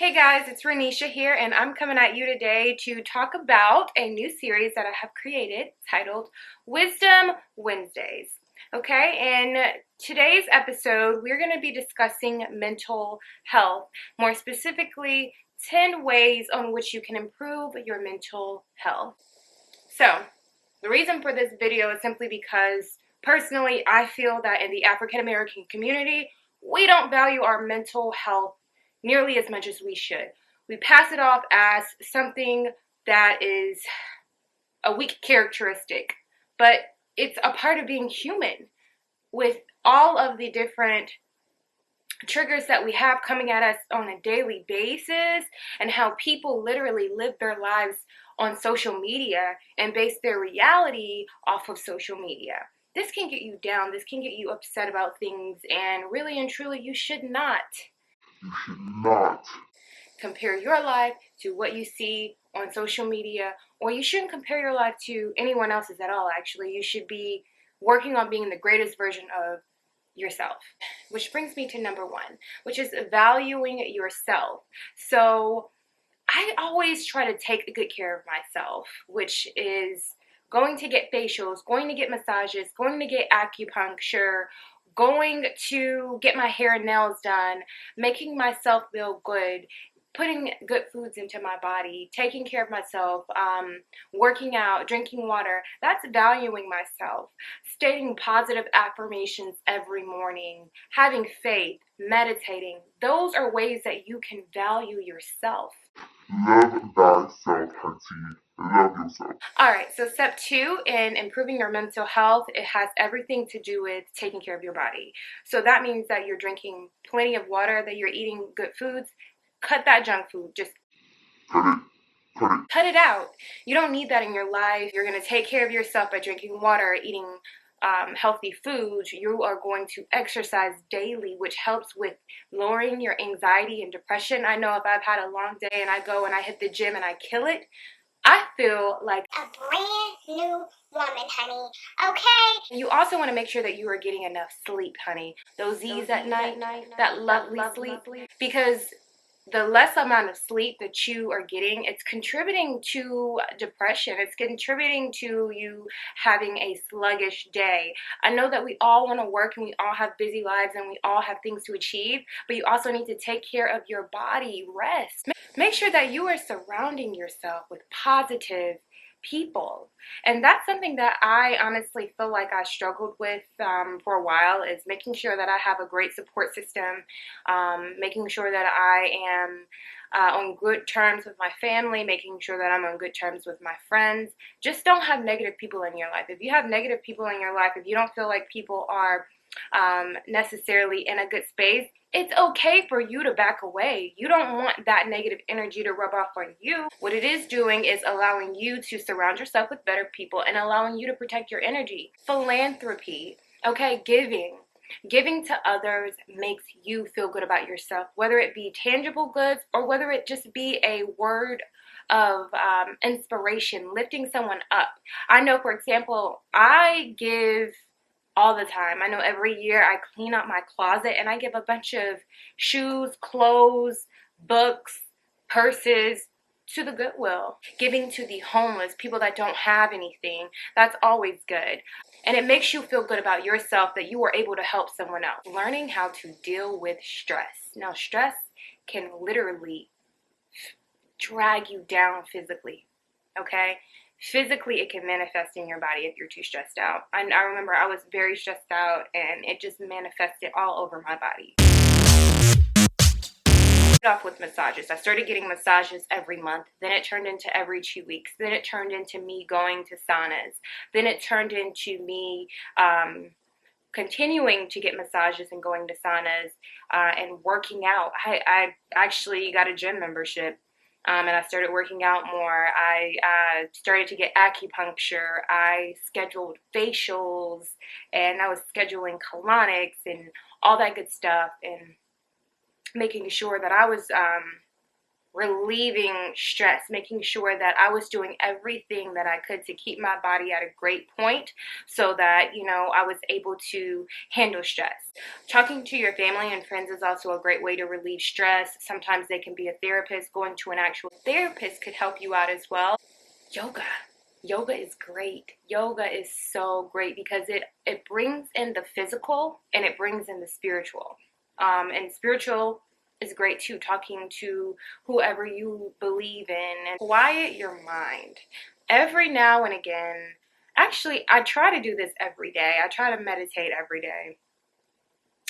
Hey guys, it's Renisha here, and I'm coming at you today to talk about a new series that I have created titled Wisdom Wednesdays. Okay, in today's episode, we're going to be discussing mental health, more specifically, 10 ways on which you can improve your mental health. So, the reason for this video is simply because personally, I feel that in the African American community, we don't value our mental health nearly as much as we should. We pass it off as something that is a weak characteristic, but it's a part of being human. With all of the different triggers that we have coming at us on a daily basis, and how people literally live their lives on social media and base their reality off of social media. This can get you down, this can get you upset about things, and really and truly, you should not compare your life to what you see on social media, or you shouldn't compare your life to anyone else's at all. Actually, you should be working on being the greatest version of yourself. Which brings me to number one, which is valuing yourself. So I always try to take good care of myself, which is going to get facials, going to get massages, going to get acupuncture, going to get my hair and nails done, making myself feel good, putting good foods into my body, taking care of myself, working out, drinking water. That's valuing myself. Stating positive affirmations every morning, having faith, meditating. Those are ways that you can value yourself. Love thyself, Hunty. Love yourself. Alright, so step 2 in improving your mental health, it has everything to do with taking care of your body. So that means that you're drinking plenty of water, that you're eating good foods. Cut that junk food. Just cut it out. You don't need that in your life. You're going to take care of yourself by drinking water, eating healthy foods. You are going to exercise daily, which helps with lowering your anxiety and depression. I know if I've had a long day and I go and I hit the gym and I kill it, I feel like a brand new woman, honey. Okay? You also want to make sure that you are getting enough sleep, honey. Those Z's at night, that lovely sleep. Because the less amount of sleep that you are getting, it's contributing to depression. It's contributing to you having a sluggish day. I know that we all want to work and we all have busy lives and we all have things to achieve, but you also need to take care of your body, rest. Make sure that you are surrounding yourself with positive people. And that's something that I honestly feel like I struggled with for a while, is making sure that I have a great support system, making sure that I am on good terms with my family, making sure that I'm on good terms with my friends. Just don't have negative people in your life. If you have negative people in your life, if you don't feel like people are necessarily in a good space, it's okay for you to back away. You don't want that negative energy to rub off on you. What it is doing is allowing you to surround yourself with better people and allowing you to protect your energy. Philanthropy, okay, giving. Giving to others makes you feel good about yourself, whether it be tangible goods or whether it just be a word of inspiration, lifting someone up. I know, for example, I give all the time. I know every year I clean up my closet and I give a bunch of shoes, clothes, books, purses to the Goodwill. Giving to the homeless, people that don't have anything, that's always good. And it makes you feel good about yourself that you were able to help someone else. Learning how to deal with stress. Now, stress can literally drag you down physically, okay? Physically, it can manifest in your body if you're too stressed out. I remember I was very stressed out and it just manifested all over my body. Off with massages. I started getting massages every month. Then it turned into every 2 weeks. Then it turned into me going to saunas. Then it turned into me continuing to get massages and going to saunas and working out. I actually got a gym membership. And I started working out more. I started to get acupuncture. I scheduled facials, and I was scheduling colonics and all that good stuff, and making sure that I was relieving stress, making sure that I was doing everything that I could to keep my body at a great point so that, I was able to handle stress. Talking to your family and friends is also a great way to relieve stress. Sometimes they can be a therapist. Going to an actual therapist could help you out as well. Yoga. Yoga is great. Yoga is so great because it brings in the physical and it brings in the spiritual. And spiritual is great too, talking to whoever you believe in and quiet your mind. Every now and again, actually, I try to do this every day. I try to meditate every day.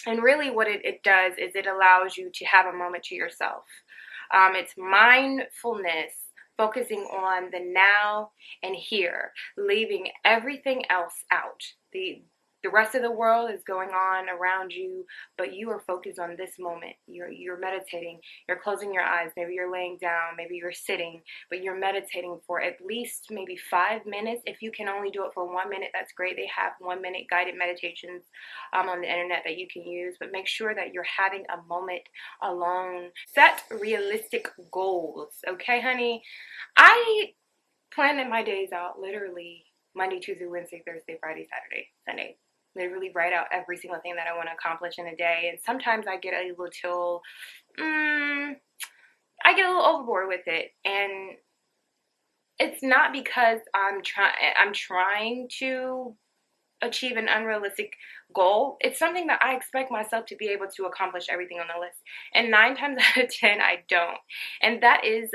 And really, what it does is it allows you to have a moment to yourself. It's mindfulness, focusing on the now and here, leaving everything else out. The rest of the world is going on around you, but you are focused on this moment. You're meditating. You're closing your eyes. Maybe you're laying down. Maybe you're sitting, but you're meditating for at least maybe 5 minutes. If you can only do it for 1 minute, that's great. They have 1 minute guided meditations on the internet that you can use, but make sure that you're having a moment alone. Set realistic goals, okay, honey? I plan my days out literally Monday, Tuesday, Wednesday, Thursday, Friday, Saturday, Sunday. Literally write out every single thing that I want to accomplish in a day. And sometimes I get a little, I get a little overboard with it. And it's not because I'm trying to achieve an unrealistic goal. It's something that I expect myself to be able to accomplish everything on the list. And 9 times out of 10, I don't. And that is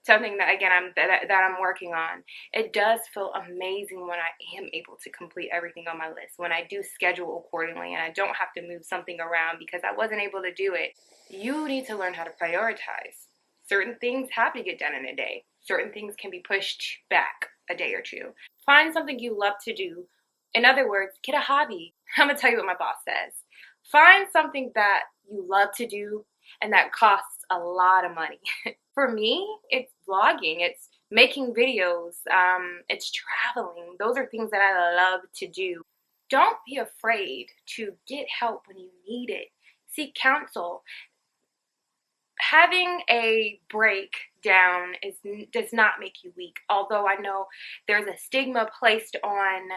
something that, again, I'm working on. It does feel amazing when I am able to complete everything on my list, when I do schedule accordingly and I don't have to move something around because I wasn't able to do it. You need to learn how to prioritize. Certain things have to get done in a day. Certain things can be pushed back a day or two. Find something you love to do. In other words, get a hobby. I'm going to tell you what my boss says. Find something that you love to do and that costs a lot of money. For me, it's vlogging, it's making videos, it's traveling. Those are things that I love to do. Don't be afraid to get help when you need it. Seek counsel. Having a breakdown does not make you weak. Although I know there's a stigma placed on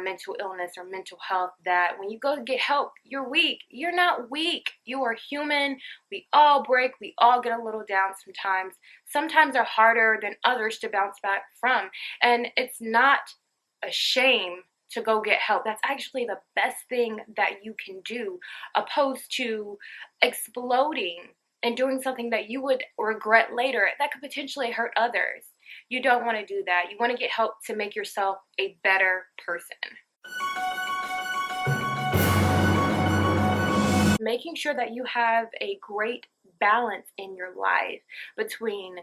mental illness or mental health that when you go get help, you're weak. You're not weak. You are human. We all break. We all get a little down sometimes. Sometimes are harder than others to bounce back from. And it's not a shame to go get help. That's actually the best thing that you can do, opposed to exploding and doing something that you would regret later that could potentially hurt others. You don't want to do that. You want to get help to make yourself a better person. Making sure that you have a great balance in your life between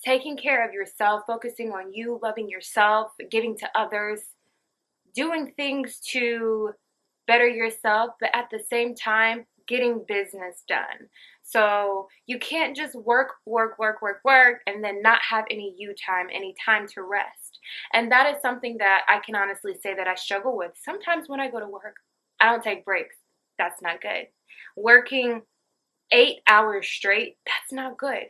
taking care of yourself, focusing on you, loving yourself, giving to others, doing things to better yourself, but at the same time, getting business done. So you can't just work, and then not have any you time, any time to rest. And that is something that I can honestly say that I struggle with. Sometimes when I go to work, I don't take breaks. That's not good. Working 8 hours straight, that's not good.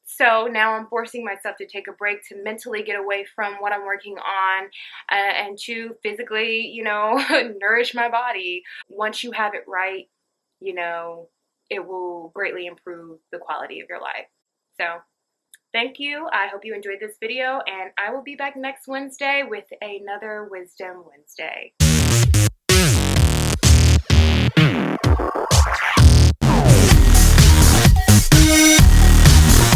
So now I'm forcing myself to take a break to mentally get away from what I'm working on and to physically, nourish my body. Once you have it right, it will greatly improve the quality of your life. So thank you. I hope you enjoyed this video, and I will be back next Wednesday with another Wisdom Wednesday.